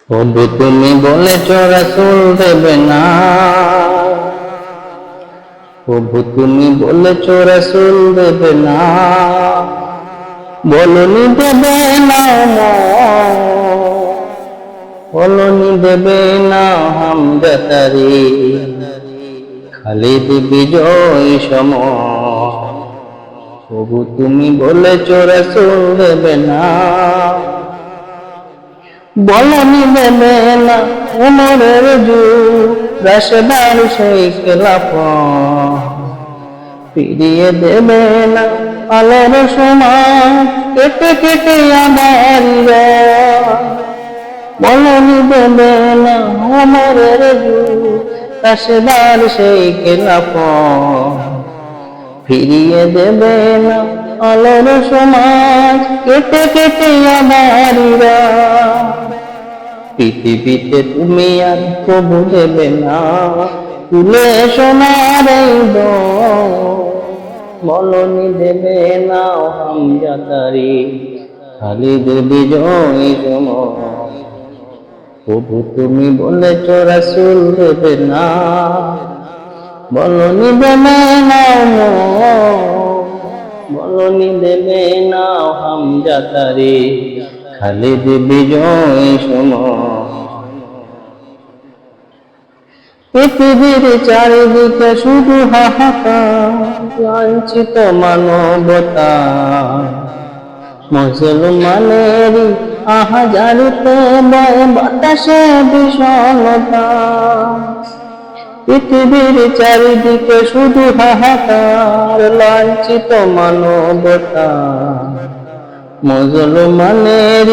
তবু তুমি বলেছ রাসূল দেবে না, তবু তুমি বলেছ রাসূল দেবে না, বলনি দেবে না, বলনি দেবে না হামজা তারি, খালিদ বিজয় সম। তবু তুমি বলেছ রাসূল দেবে না, বলনি দেবে না উমরের যুগ, রাশেদার সেই খেলাফত, ফিরিয়ে দেবে না আলোর সময়, কেটে কেটে আমার বলনি দেবে না উমরের যুগ, রাশেদার সেই খেলাফত, ফিরিয়ে দেবে না আলোর সময়, কেটে কেটে আমার পৃথিবীতে তুমি আর কবু দেবে না, তুলে সোনার বলনি দেবে না হামজা তারি, খালিদ বিজয় সম। তবু তুমি বলেছ রাসূল দেবে না, বলনি দেবে না, বলনি দেবে না হামজা তারি, খালিদ বিজয় সম। পৃথিবীর চারিদিকে শুধু হাহাকার, লাঞ্ছিত মানবতা, মুসলমানের আহাজারিতে বয় বাতাসে বিষণ্ণতা। পৃথিবীর চারিদিকে শুধু হাহাকার, লাঞ্ছিত মানবতা, মুসলমানের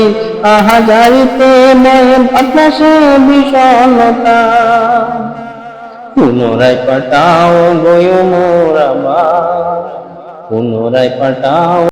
আহাজারিতে বয় বাতাসে বিষণ্ণতা। পুনরায় পাঠাও গো মোর আবার, পুনরায় পাঠাও